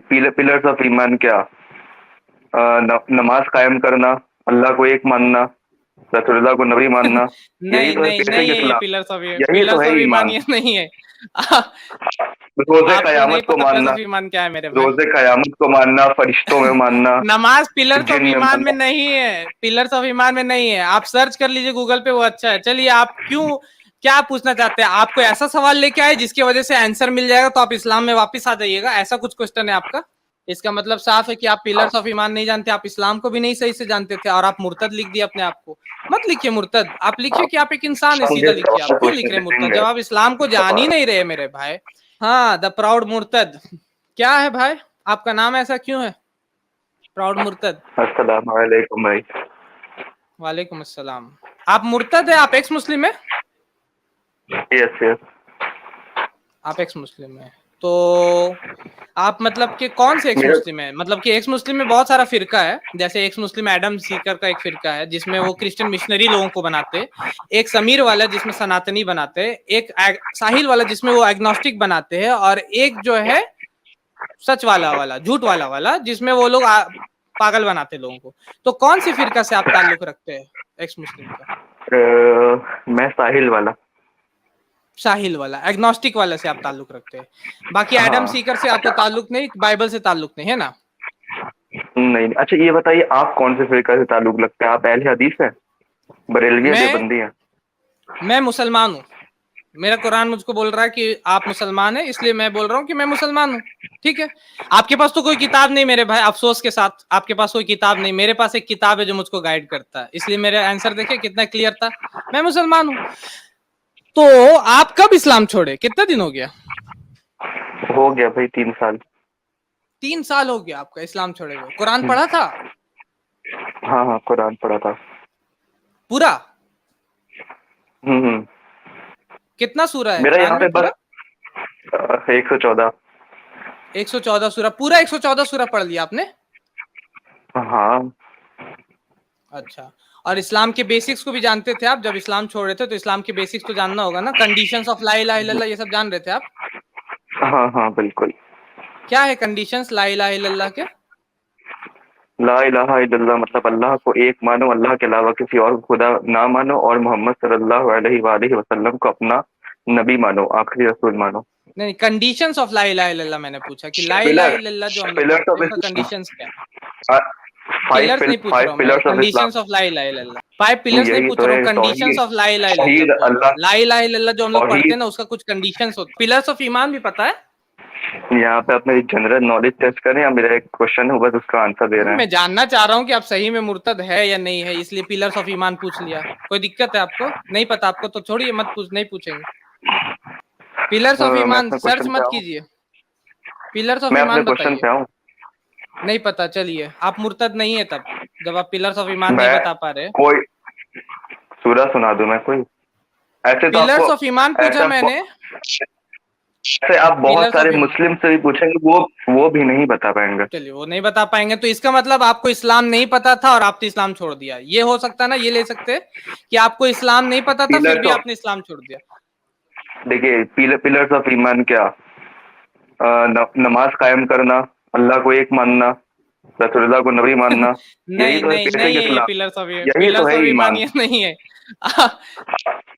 Pillars of ईमान क्या? नमाज कायम करना, अल्लाह को एक मानना, रसूलुल्लाह को नबी मानना, यही नहीं तो है नहीं नहीं बेसिक है, ये इस्लाम। यही तो पिलर्स है ऑफ ईमान ईमान। ये नहीं है। रोजे आपको नहीं कयामत को पता पिलर्स मानना, ऑफ ईमान क्या है मेरे भाई। रोजे कयामत को मानना, फरिश्तों में मानना, नमाज पिलर्स ऑफ जिन में ईमान में मानना। नहीं है, पिलर्स ऑफ ईमान में नहीं है। आप सर्च कर लीजिए गूगल पे, वो अच्छा है। चलिए, आप क्यों क्या पूछना चाहते हैं? आपको ऐसा सवाल लेके आए जिसकी वजह से आंसर मिल जाएगा तो आप इस्लाम में वापस आ जाइएगा, ऐसा कुछ क्वेश्चन है आपका? इसका मतलब साफ है कि आप पिलर्स ऑफ ईमान नहीं जानते, आप इस्लाम को भी नहीं सही से जानते थे, और आप मुर्तद लिख दिए अपने आप को। मत लिखिए मुर्तद, आप लिखिए आप कि आप एक इंसान है, सीधा मुझे लिखिए। आप सवाल क्यों पूछने लिख रहे हैं मुर्तद देंगे? जब आप इस्लाम को जान ही नहीं रहे मेरे भाई? हाँ, द प्राउड मुर्तद। क्या है भाई, आपका नाम ऐसा क्यों है, प्राउड मुर्तद? अस्सलाम वालेकुम भाई। वालेकुम अस्सलाम। आप मुर्तद है, आप एक्स मुस्लिम है? Yes yes. आप एक्स मुस्लिम है तो आप मतलब कि कौन से एक्स मेरा मुस्लिम है? मतलब कि एक्स मुस्लिम में बहुत सारा फिरका है, जैसे एक्स मुस्लिम एडम सीकर का एक फिरका है जिसमें वो क्रिश्चियन मिशनरी लोगों को बनाते, एक समीर वाला जिसमें सनातनी बनाते, एक साहिल वाला जिसमें वो एग्नोस्टिक बनाते हैं, और एक जो है सच वाला वाला झूठ वाला जिसमें वो लोग पागल बनाते लोगों को। तो कौन सी फिरका से आप ताल्लुक रखते हैं एक्स मुस्लिम का? मैं साहिल वाला। साहिल वाला, एग्नोस्टिक वाला से आप ताल्लुक रखते हैं। बाकी एडम हाँ। सीकर से आपको ताल्लुक नहीं, बाइबल से ताल्लुक नहीं है ना? नहीं, अच्छा ये बताइए आप कौन से फिरका से ताल्लुक लगते हैं? आप अहले हदीस हैं, बरेलवी हैं, मैं देवबंदी हैं? मैं मुसलमान हूँ। मेरा कुरान मुझको बोल रहा है कि आप मुसलमान हैं, इसलिए मैं बोल रहा हूँ कि मैं मुसलमान हूँ। ठीक है, आपके पास तो कोई किताब नहीं मेरे भाई, अफसोस के साथ आपके पास कोई किताब नहीं। मेरे पास एक किताब है जो मुझको गाइड करता है, इसलिए मेरा आंसर देखिए कितना क्लियर था। मैं मुसलमान हूँ। तो आप कब इस्लाम छोड़े, कितना दिन हो गया? हो गया भाई 3 साल। 3 साल हो गया आपका इस्लाम छोड़े हुए। कुरान पढ़ा था हाँ हाँ, कुरान पढ़ा था। पूरा? हम्म। कितना सूरा है मेरा कुरान यहाँ में पे पूरा? बस 114। 114 सूरा, पूरा 114 सूरा पढ़ लिया आपने? हाँ। अच्छा। और इस्लाम के बेसिक्स को भी जानते थे आप? जब इस्लाम छोड़ रहे थे तो इस्लाम के बेसिक्स तो जानना होगा ना, कंडीशंस ऑफ ला इलाहा इल्लल्लाह ये सब जान रहे थे आप? हाँ हाँ बिल्कुल। क्या है कंडीशंस ला इलाहा इल्लल्लाह के? ला इलाहा इल्लल्लाह मतलब अल्लाह को एक मानो, अल्लाह के अलावा किसी और को खुदा ना मानो, और मोहम्मद सल्लल्लाहु अलैहि वसल्लम को अपना नबी मानो, आखिरी रसूल मानो। नहीं, कंडीशंस ऑफ ला इलाहा इल्लल्लाह मैंने पूछा कि ला इलाहा पिलर इल्लल्लाह जो हम लोग पिलर्स पढ़ते ऑफ हैं उसका इस्लाम। कंडीशंस क्या है? फाइव पिलर्स नहीं पूछ रहा फाइव हूँ मैं, pillars of conditions of Islam. ला इलाहा इल्लल्लाह। 5 पिलर्स नहीं यही पूछ तो रहा हूँ, है कंडीशंस तौहीद। ऑफ ला इलाहा तौहीद इल्लल्लाह बोल रहा अल्लाह। हूँ। ला इलाहा इल्लल्लाह जो हम लोग पढ़ते तौहीद। हैं ना उसका कुछ कंडीशंस होते हैं। पिलर्स ऑफ ईमान भी पता है? यहाँ पे अपने जनरल नॉलेज टेस्ट करें, या मेरा एक क्वेश्चन है बस उसका आंसर दे रहे मैं हैं? जानना चाह रहा हूँ कि आप सही में मुर्तद है या नहीं है, इसलिए पिलर्स ऑफ ईमान पूछ लिया। कोई दिक्कत है आपको? नहीं पता आपको तो छोड़िए, मत पूछ, नहीं पूछेंगे। पिलर्स ऑफ मैं ईमान अपने सर्च क्वेश्चन पे मत आऊँ? कीजिए, पिलर्स ऑफ मैं अपने ईमान क्वेश्चन बताइए। पे आऊँ? नहीं पता, चलिए आप मुर्तद नहीं है तब, जब आप पिलर्स ऑफ ईमान नहीं मैं बता पा रहे। कोई सूरह सुना दूं मैं कोई? ऐसे तो आपको, पिलर्स ऑफ ईमान पूछा ऐसा मैंने। ऐसे आप बहुत पिलर्स ऑफ सारे ईमान, मुस्लिम से भी पूछेंगे, वो भी नहीं बता पाएंगे। चलिए वो नहीं बता पाएंगे तो इसका मतलब आपको इस्लाम नहीं पता था और आपने इस्लाम छोड़ दिया, ये हो सकता है ना? ये ले सकते हैं कि आपको इस्लाम नहीं पता था फिर पिलर्स भी ऑफ, आपने इस्लाम छोड़ दिया। देखिए पिलर्स ऑफ ईमान क्या? नमाज कायम करना, अल्लाह को एक मानना, रसूलुल्लाह को नबी मानना, यही नहीं तो है नहीं नहीं बेसिक है, ये इस्लाम। यही तो पिलर्स है ऑफ ईमान ईमान। ये नहीं है।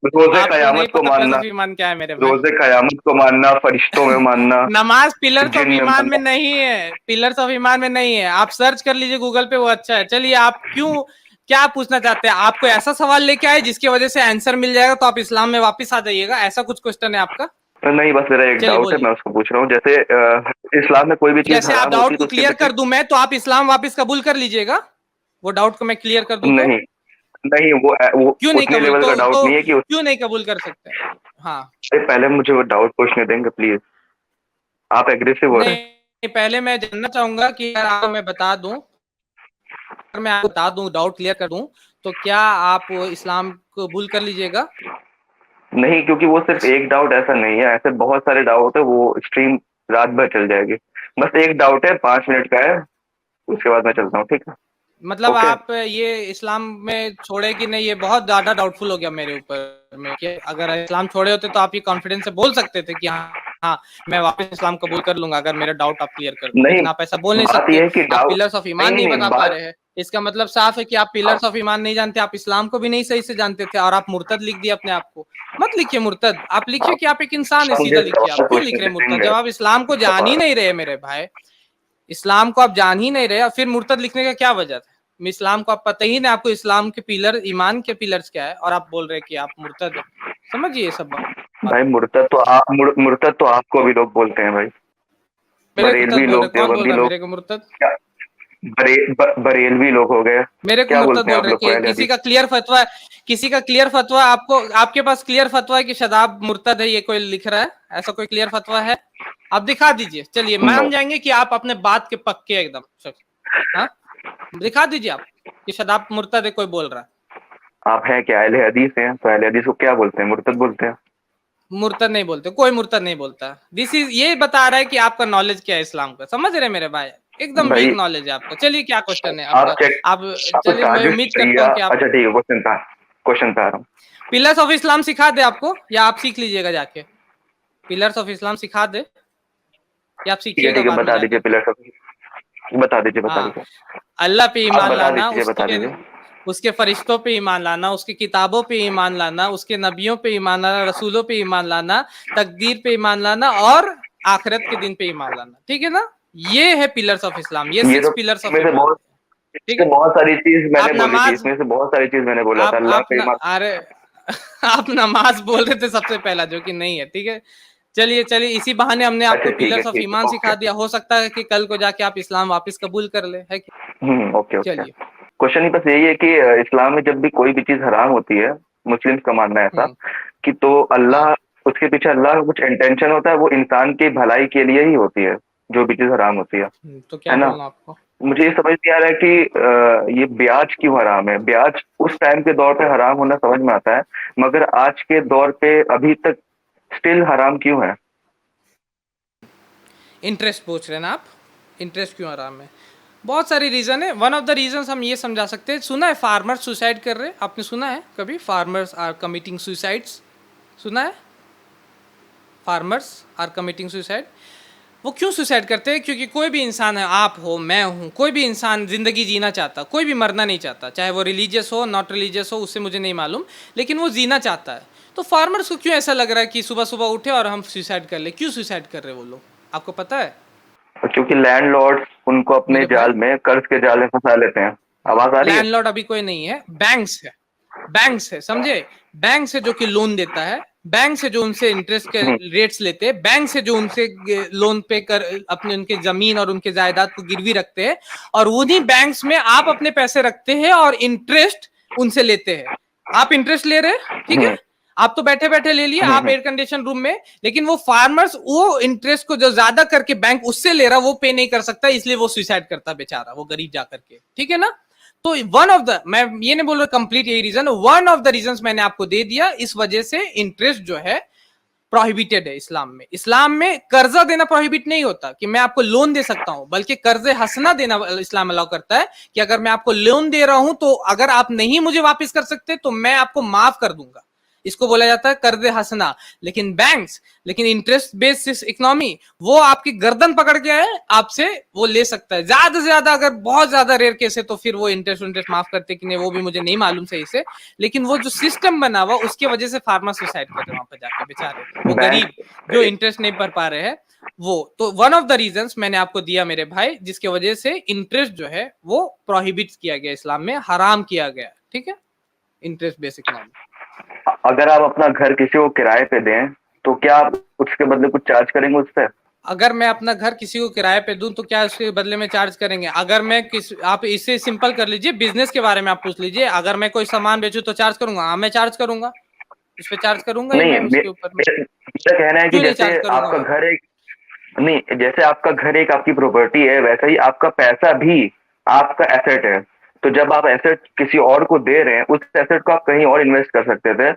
रोजे आपको नहीं कयामत को पता पिलर्स मानना, ऑफ ईमान क्या है मेरे भाई। रोजे कयामत को मानना, फरिश्तों में मानना, नमाज पिलर्स ऑफ जिन में ईमान में मानना। नहीं है, पिलर्स ऑफ ईमान में नहीं है। आप सर्च कर लीजिए गूगल पे, वो अच्छा है। चलिए, आप क्यों क्या पूछना चाहते हैं? आपको ऐसा सवाल लेके आए जिसकी वजह से आंसर मिल जाएगा तो आप इस्लाम में वापस आ जाइएगा, ऐसा कुछ क्वेश्चन है आपका? नहीं, बस मेरा एक चलिए डाउट है, बोलिए। मैं उसको पूछ रहा हूँ। जैसे इस्लाम में कोई भी चीज जैसे आप हराम होती डाउट है को तो उसके क्लियर पीछे। कर दूं मैं, तो आप इस्लाम वापस कबूल कर लीजिएगा? वो डाउट को मैं क्लियर कर दूं तो? नहीं नहीं, वो क्यों नहीं उतने कबूल लेवल का डाउट नहीं है कि क्यों नहीं कबूल कर सकते? हाँ। उससे पहले मुझे वो डाउट पूछने देंगे प्लीज। आप एग्रेसिव हो रहे हैं। नहीं, पहले मैं जानना चाहूंगा कि अगर आपको मैं बता दूं, अगर मैं आपको बता दूं, डाउट क्लियर कर दूं, तो क्या आप इस्लाम कबूल कर लीजिएगा? नहीं, क्योंकि वो सिर्फ एक डाउट ऐसा नहीं है, ऐसे बहुत सारे डाउट है, वो स्ट्रीम रात भर चल जाएगी। बस एक डाउट है, 5 मिनट का है, उसके बाद मैं चलता हूँ, ठीक है? मतलब ओके। आप ये इस्लाम में छोड़े कि नहीं, ये बहुत ज्यादा डाउटफुल हो गया मेरे ऊपर में कि अगर इस्लाम छोड़े होते तो आप ये कॉन्फिडेंस से बोल सकते थे कि हाँ हाँ मैं वापस इस्लाम कबूल कर लूंगा अगर मेरा डाउट आप क्लियर कर दो, नहीं, लेकिन आप ऐसा बोल नहीं बात सकते। ये है कि आप डाउट, पिलर्स ऑफ ईमान नहीं नहीं नहीं बता पा बात, रहे हैं, इसका मतलब साफ है कि आप पिलर्स ऑफ ईमान नहीं जानते, आप इस्लाम को भी नहीं सही से जानते थे और आप मुर्तद लिख दिए अपने आप को। मत लिखिए मुर्तद, आप लिखिए कि आप एक इंसान है, आप सीधा मुझे लिखिए। आप सवाल क्यों लिख पूछने रहे हैं मुर्तद देंगे? जब आप इस्लाम को जान ही नहीं रहे मेरे भाई? इस्लाम को आप जान ही नहीं रहे, फिर मुर्तद लिखने का क्या वजह था? इस्लाम को आप पता ही नहीं, आपको इस्लाम के पिलर, ईमान के पिलर्स क्या है, और आप बोल रहे हैं कि आप मुर्तद है। समझिए ये सब भाई बातों को। मुर्तद तो आपको भी लोग बोलते हैं भाई, मेरे को मुर्तद बरेलवी बोल रहे, लोग, कौन बोल देवबंदी रहा है लोग, मेरे को मुर्तद? क्या बरेलवी लोग हो गए, मेरे को क्या मुर्तद बोलते हैं बोल आप रहे लोग को कि अहले किसी हदीस? का क्लियर फतवा है, किसी का क्लियर फतवा आपको, आपके पास क्लियर फतवा है कि शदाब मुर्तद है, ये कोई लिख रहा है? ऐसा कोई क्लियर फतवा है? आप दिखा दीजिए, चलिए नो, मान जाएंगे कि आप अपने बात के पक्के एकदम। हाँ दिखा दीजिए आप कि शदाब मुर्तद है, कोई बोल रहा है। आप हैं क्या अहले हदीस हैं? तो अहले हदीस को क्या बोलते हैं? मुर्तद बोलते हैं। मुर्तद नहीं बोलते, कोई मुर्तद नहीं बोलता। दिस इज, ये बता रहा है कि आपका नॉलेज क्या है इस्लाम का, समझ रहे मेरे भाई? एकदम वीक भाई नॉलेज है आपका। चलिए क्या क्वेश्चन है आप आपका? चेक, आप, आपको चलिए मैं ताजुब उम्मीद करता शरिया, हूँ कि आप अच्छा ठीक है, क्वेश्चन पे आ रहा हूँ। पिलर्स ऑफ इस्लाम सिखा दे आपको, या आप सीख लीजिएगा जाके? पिलर्स ऑफ इस्लाम सिखा दे या आप सीखिएगा ठीक है, बाद में बता जाकर दीजिए के? पिलर सब, बता हाँ, दीजिए, अल्लाह पे आप ईमान बता लाना, दीजिए, बता उसके दीजिए। उसके फरिश्तों पे ईमान लाना, उसकी किताबों पे ईमान लाना, उसके नबियों पे ईमान लाना, रसूलों पे ईमान लाना, तकदीर पे ईमान लाना और आखिरत के दिन पे ईमान लाना। ठीक है ना? ये है पिलर्स ऑफ इस्लाम, ये ये 6 तो पिलर्स ऑफ इसमें से ईमान बहुत, है। ठीक इसमें है? बहुत सारी चीज मैंने आप बोली थी, नमाज, इसमें से बहुत सारी चीज मैंने बोला था, अल्लाह आप पे न, ईमान। अरे आप नमाज बोल रहे थे सबसे पहला, जो कि नहीं है। ठीक है, चलिए चलिए, इसी बहाने हमने अच्छा आपको ठीक है, पिलर्स ऑफ ठीक ईमान है, सिखा ओके। दिया। हो सकता है कि कल को जाके आप इस्लाम वापस कबूल कर ले, है कि? Okay okay. चलिए। क्वेश्चन ही बस यही है कि इस्लाम में जब भी कोई भी चीज हराम होती है, मुस्लिम्स का मानना है ऐसा हम्म। कि तो हाँ, अल्लाह, उसके पीछे अल्लाह का कुछ इंटेंशन होता है, वो इंसान की भलाई के लिए ही होती है, जो भी चीज हराम होती तो क्या है ना? बोलना आपको? मुझे ये समझ नहीं आ रहा है कि ये ब्याज क्यों हराम है। ब्याज उस टाइम के दौर पे हराम होना समझ में आता है, मगर आज के दौर पे अभी तक स्टिल हराम क्यों है? इंटरेस्ट पूछ रहे हैं ना आप? इंटरेस्ट क्यों आराम है? बहुत सारी रीजन है। वन ऑफ द रीजन हम ये समझा सकते हैं, सुना है फार्मर्स सुसाइड कर रहे हैं? आपने सुना है कभी फार्मर्स आर कमिटिंग सुसाइड्स? सुना है फार्मर्स आर कमिटिंग सुसाइड? वो क्यों सुसाइड करते हैं? क्योंकि कोई भी इंसान है, आप हो, मैं हूँ, कोई भी इंसान जिंदगी जीना चाहता, कोई भी मरना नहीं चाहता, चाहे वो रिलीजियस हो नॉट रिलीजियस हो, उससे मुझे नहीं मालूम, लेकिन वो जीना चाहता है। तो फार्मर्स को क्यों ऐसा लग रहा है कि सुबह सुबह उठे और हम सुसाइड कर ले? क्यों सुसाइड कर रहे हैं वो लोग, आपको पता है क्योंकि लैंडलॉर्ड उनको अपने मेरे भाई? जाल में, कर्ज के जाल में फंसा लेते हैं। आवाज आ रही है? लैंडलॉर्ड अभी कोई नहीं है, बैंक्स है। बैंक्स है, समझे? बैंक से जो कि लोन देता है, बैंक से जो उनसे इंटरेस्ट के हम्म, रेट्स लेते हैं, बैंक से जो उनसे लोन पे कर अपने उनके जमीन और उनके जायदाद को गिरवी रखते हैं, और उन्हीं बैंक्स में आप अपने पैसे रखते हैं और इंटरेस्ट उनसे लेते हैं। आप इंटरेस्ट ले रहे हैं, ठीक है, हम्म, आप तो बैठे बैठे ले लिए, आप हम्म, एयर कंडीशन रूम में, लेकिन वो फार्मर्स वो इंटरेस्ट को जो ज्यादा करके बैंक उससे ले रहा, वो पे नहीं कर सकता, इसलिए वो सुसाइड करता बेचारा, वो गरीब जाकर के। ठीक है ना? तो वन ऑफ द, मैं ये नहीं बोल रहा कंप्लीट यही reason, one of the reason मैंने आपको दे दिया। इस वजह से इंटरेस्ट जो है प्रोहिबिटेड है इस्लाम में। इस्लाम में कर्जा देना प्रोहिबिट नहीं होता कि मैं आपको लोन दे सकता हूं, बल्कि कर्जे हंसना देना इस्लाम अलाउ करता है कि अगर मैं आपको लोन दे रहा हूं तो अगर आप नहीं मुझे वापस कर सकते तो मैं आपको माफ कर दूंगा। इसको बोला जाता है कर्जे हंसना। लेकिन बैंक्स, लेकिन इंटरेस्ट बेस्ड इकोनॉमी, वो आपकी गर्दन पकड़ के है, आपसे वो ले सकता है ज्यादा से ज्यादा। अगर बहुत ज्यादा रेयर केस है तो फिर वो इंटरेस्ट माफ करते कि नहीं, वो भी मुझे नहीं मालूम सही से। लेकिन वो जो सिस्टम बना हुआ, उसकी वजह से फार्मर सुसाइड कर रहे हैं वहां पर जाके बेचारे, वो बैंक, गरीब जो इंटरेस्ट नहीं भर पा रहे हैं। वो तो वन ऑफ द रीजंस मैंने आपको दिया मेरे भाई, जिसके वजह से इंटरेस्ट जो है वो प्रोहिबिट किया गया, इस्लाम में हराम किया गया। ठीक है, इंटरेस्ट बेस्ड इकोनॉमी। अगर आप अपना घर किसी को किराए पे दें तो क्या आप उसके बदले कुछ चार्ज करेंगे उससे? अगर मैं अपना घर किसी को किराए पे दूं तो क्या उसके बदले में चार्ज करेंगे? अगर मैं आप इसे सिंपल कर लीजिए, बिजनेस के बारे में आप पूछ लीजिए। अगर मैं कोई सामान बेचूं तो चार्ज करूंगा? हाँ मैं चार्ज करूंगा, उस पर चार्ज करूंगा ही नहीं, मैं, उसके ऊपर में मेरा कहना है कि क्यों नहीं जैसे चार्ज करूंगा आपका मैं? घर एक, नहीं, जैसे आपका घर एक आपकी प्रॉपर्टी है, वैसा ही आपका पैसा भी आपका एसेट है। तो जब आप एसेट किसी और को दे रहे हैं, उस एसेट को आप कहीं और इन्वेस्ट कर सकते थे,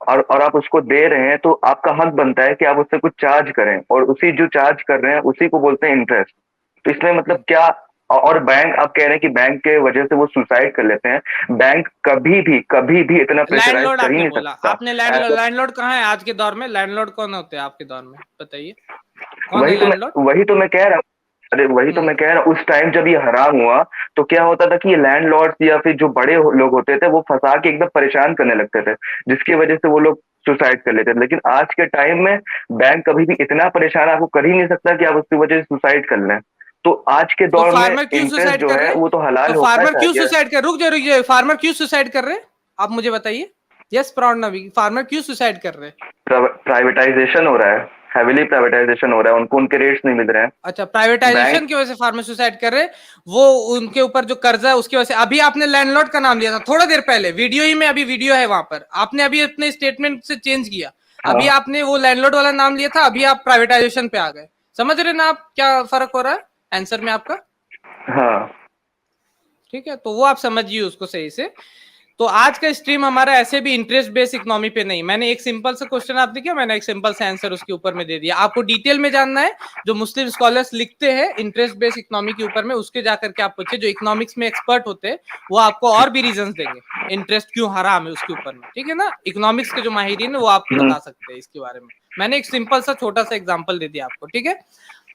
और आप उसको दे रहे हैं, तो आपका हक बनता है कि आप उससे कुछ चार्ज करें, और उसी जो चार्ज कर रहे हैं उसी को बोलते हैं इंटरेस्ट। तो इसमें मतलब क्या और बैंक, आप कह रहे हैं कि बैंक के वजह से वो सुसाइड कर लेते हैं। बैंक कभी भी इतना प्रेशराइज लैंडलॉर्ड कर ही आपने नहीं बोला, सकता। आपने लैंडलॉर्ड कहाँ है आज के दौर में? लैंडलॉर्ड कौन होते हैं आपके दौर में, बताइए कौन है लैंडलॉर्ड? वही तो मैं कह रहा हूँ। अरे वही तो हम्म। मैं कह रहा हूँ, उस टाइम जब ये हराम हुआ तो क्या होता था कि ये लैंडलॉर्ड्स या फिर जो बड़े लोग होते थे वो फंसा के एकदम परेशान करने लगते थे, जिसकी वजह से वो लोग सुसाइड कर लेते थे। लेकिन आज के टाइम में बैंक कभी भी इतना परेशान आपको कर ही नहीं सकता कि आप उसकी वजह से सुसाइड कर लें। तो आज के तो दौर में फार्मर क्यों इंटरेस्ट सुसाइड जो कर है रहे हैं? वो तो तो हलाल होना फार्मर क्यों चाहिए। सुसाइड कर, रुक जाइए, फार्मर क्यों सुसाइड कर रहे हैं आप मुझे बताइए। यस प्रणवी, फार्मर क्यों सुसाइड कर रहे हैं? प्राइवेटाइजेशन हो रहा है, हैविली प्राइवेटाइजेशन हो रहा है, उनको उनके रेट्स नहीं मिल रहे हैं। अच्छा, प्राइवेटाइजेशन बैंक की वजह से फार्मर सुसाइड कर रहे हैं, वो उनके ऊपर जो कर्जा है उसकी वजह से। अभी आपने लैंडलॉर्ड का नाम लिया था थोड़ा देर पहले, वीडियो ही में, अभी वीडियो है वहां पर, आपने अभी अपने स्टेटमेंट से चेंज किया। अभी हाँ आपने वो लैंडलॉर्ड वाला नाम लिया था, अभी आप प्राइवेटाइजेशन पे आ गए। समझ रहे ना आप क्या फर्क हो रहा है आंसर में आपका? हाँ ठीक है, तो वो आप समझिए उसको सही से। तो आज का स्ट्रीम हमारा ऐसे भी इंटरेस्ट बेस्ड इकोनॉमी पे नहीं, मैंने एक सिंपल सा क्वेश्चन आपने किया, मैंने एक सिंपल सा आंसर उसके ऊपर में दे दिया। आपको डिटेल में जानना है, जो मुस्लिम स्कॉलर्स लिखते हैं इंटरेस्ट बेस्ड इकोनॉमी के ऊपर में, उसके जाकर के आप पूछिए। जो इकोनॉमिक्स में एक्सपर्ट होते हैं वो आपको और भी रीजंस देंगे इंटरेस्ट क्यों हराम है उसके ऊपर में, ठीक है ना। इकोनॉमिक्स के जो माहिरीन है वो आपको बता सकते हैं इसके बारे में। मैंने एक सिंपल सा छोटा सा एग्जाम्पल दे दिया आपको, ठीक है।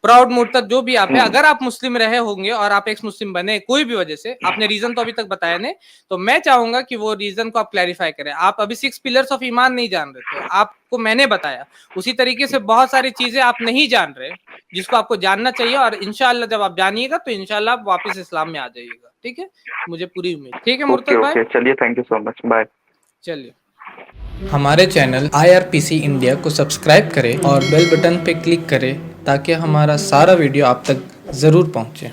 प्राउड मुर्तद जो भी आप है, अगर आप मुस्लिम रहे होंगे और आप एक्स मुस्लिम बने कोई भी वजह से, आपने रीजन तो अभी तक बताया नहीं, तो मैं चाहूंगा कि वो रीजन को आप क्लैरिफाई करें। आप अभी 6 पिलर्स ऑफ ईमान नहीं जान रहे थे, आपको मैंने बताया। उसी तरीके से बहुत सारी चीजें आप नहीं जान रहे जिसको आपको जानना चाहिए, और इंशाल्लाह जब आप जानिएगा तो इंशाल्लाह आप वापस इस्लाम में आ जाइएगा, ठीक है, मुझे पूरी उम्मीद। ठीक है ओके मुर्तद भाई, ओके, चलिए, thank you so much, bye. चलिए। हमारे चैनल IRPC इंडिया को सब्सक्राइब करें और बेल बटन पे क्लिक करें ताकि हमारा सारा वीडियो आप तक ज़रूर पहुंचे।